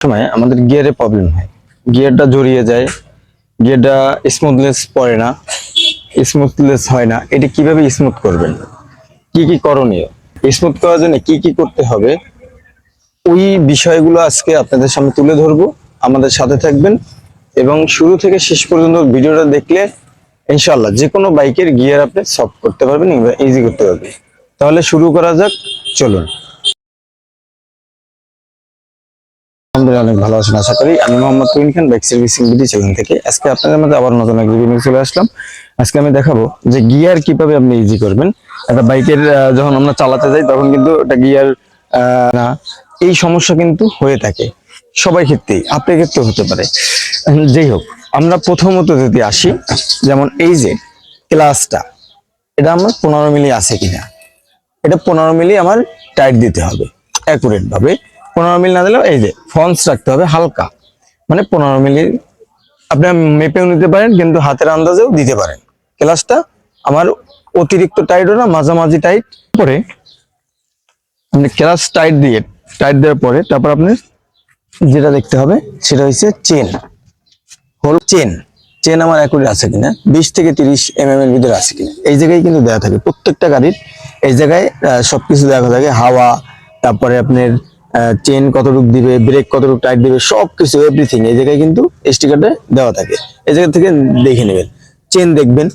সময় আমাদের গিয়ারে প্রবলেম হয়, গিয়ারটা জড়িয়ে যায়, গিয়ারটা স্মুথনেস পড়ে না, স্মুথনেস হয় না। এটা কিভাবে স্মুথ করবেন, কি কি করণীয়, স্মুথ করার জন্য কি কি করতে হবে, ওই বিষয়গুলো আজকে আপনাদের সামনে তুলে ধরবো। আমাদের সাথে থাকবেন এবং শুরু থেকে শেষ পর্যন্ত ভিডিওটা দেখলে ইনশাআল্লাহ যে কোনো বাইকের গিয়ার আপনি সলভ করতে পারবেন, ইজি করতে পারবেন। তাহলে শুরু করা যাক, চলুন। আলহামদুলিল্লাহ, অনেক ভালো আছেন আশা করি। আমি মোহাম্মদ তুহিন খান, বাইক সার্ভিসিং বিডি চ্যানেল থেকে আজকে আপনাদের মধ্যে আবার নতুন এক ভিডিও নিয়ে চলে আসলাম। আজকে আমি দেখাবো যে গিয়ার কিভাবে আপনি ইজি করবেন। একটা বাইকের যখন আমরা চালাতে যাই তখন কিন্তু একটা গিয়ার না, এই সমস্যা কিন্তু হয়ে থাকে সবাই ক্ষেত্রেই, আপনার ক্ষেত্রেও হতে পারে। যাই হোক, আমরা প্রথমত যদি আসি, যেমন এই যে ক্লাসটা, এটা আমার 15 মিলি আছে কিনা, এটা 15 মিলি আমার টাইট দিতে হবে অ্যাকুরেট ভাবে। 15 মিলি না দিলেও এই যে ফন্স রাখতে হবে হালকা, মানে 15 মিলি আপনার মেপেও নিতে পারেন, কিন্তু হাতের আন্দাজেও দিতে পারেন। ক্লাসটা আমার অতিরিক্ত টাইটও না, মাঝামাঝি টাইট। পরে আপনি ক্লাস টাইট দেওয়ার পরে তারপর আপনি যেটা দেখতে হবে সেটা হচ্ছে চেন, হোল চেন আমার অ্যাকুরেট আছে কিনা, 20 থেকে 30 mm এর ভিতরে আছে কিনা। এই জায়গায় কিন্তু দেওয়া থাকে প্রত্যেকটা গাড়ির, এই জায়গায় সবকিছু দেওয়া থাকে, হাওয়া, তারপরে আপনার চেন কতটুকু দিবে, ব্রেক কতটুকু টাইট দিবে, সবকিছু এভরিথিং এই জায়গায় কিন্তু স্টিকারটা দেওয়া থাকে। এই জায়গা থেকে দেখে নেবেন, চেন দেখবেন,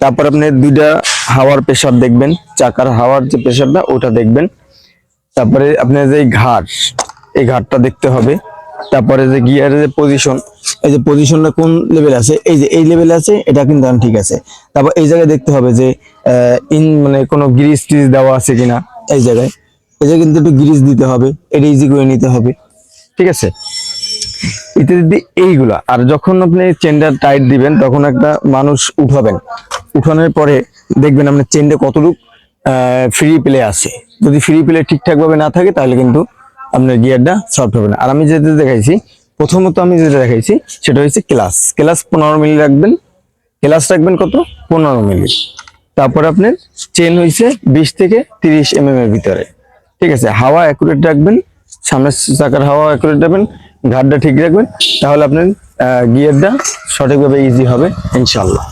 তারপর আপনি দুইটা হাওয়ার প্রেসার দেখবেন, চাকার হাওয়ার যে প্রেসারটা ওটা দেখবেন, তারপরে আপনার যে ঘাট, এই ঘাটটা দেখতে হবে, তারপরে যে গিয়ারের যে পজিশন, এই যে পজিশনটা কোন লেভেল আছে, এই যে এই লেভেলে আছে, এটা কিন্তু ঠিক আছে। তারপর এই জায়গায় দেখতে হবে যে মানে কোনো গ্রিস ট্রিস দেওয়া আছে কিনা, এই জায়গায় কিন্তু একটু গ্রিস দিতে হবে, এটা ইজি করে নিতে হবে, ঠিক আছে। ইত্যাদি এইগুলা। আর যখন আপনি চেনটা টাইট দিবেন তখন একটা মানুষ উঠাবেন, উঠানোর পরে দেখবেন আপনার চেনটা কতটুকু ফ্রি প্লে আছে। যদি ফ্রি প্লে ঠিকঠাক ভাবে না থাকে তাহলে কিন্তু আপনার গিয়ারটা সফট হবে না। আর আমি যেটা দেখাইছি, প্রথমত আমি যেটা দেখাইছি সেটা হচ্ছে ক্লাস 15 মিলি রাখবেন। ক্লাস রাখবেন কত, 15 মিলি। তারপর আপনার চেন হয়েছে 20 থেকে 30 mm এর ভিতরে, ঠিক আছে। হাওয়া অ্যাকুরেট রাখবেন, সামনের চাকার হাওয়া অ্যাকুরেট রাখবেন, ঘাটটা ঠিক রাখবেন, তাহলে আপনার গিয়ারটা সঠিকভাবে ইজি হবে ইনশাল্লাহ।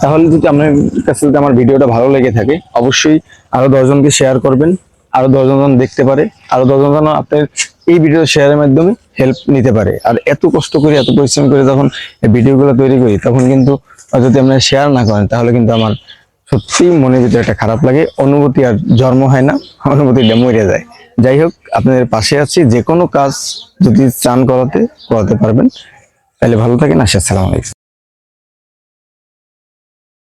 তাহলে যদি আপনার কাছে যদি আমার ভিডিওটা ভালো লেগে থাকে, অবশ্যই আরো 10 জনকে শেয়ার করবেন, আরো 10 জন দেখতে পারে, আরো 10 জন আপনার এই ভিডিও শেয়ারের মাধ্যমে হেল্প নিতে পারে। আর এত কষ্ট করে, এত পরিশ্রম করে যখন এই ভিডিওগুলো তৈরি করি, তখন কিন্তু যদি আপনারা শেয়ার না করেন তাহলে কিন্তু আমার সত্যি মনের ভিতরে একটা খারাপ লাগে, অনুভূতি আর জন্ম হয় না, অনুভূতিটা মরে যায়। যাই হোক, আপনাদের পাশে আছি, যে কোনো কাজ যদি চান করাতে পারবেন। তাহলে ভালো থাকেন, আসসালামু আলাইকুম।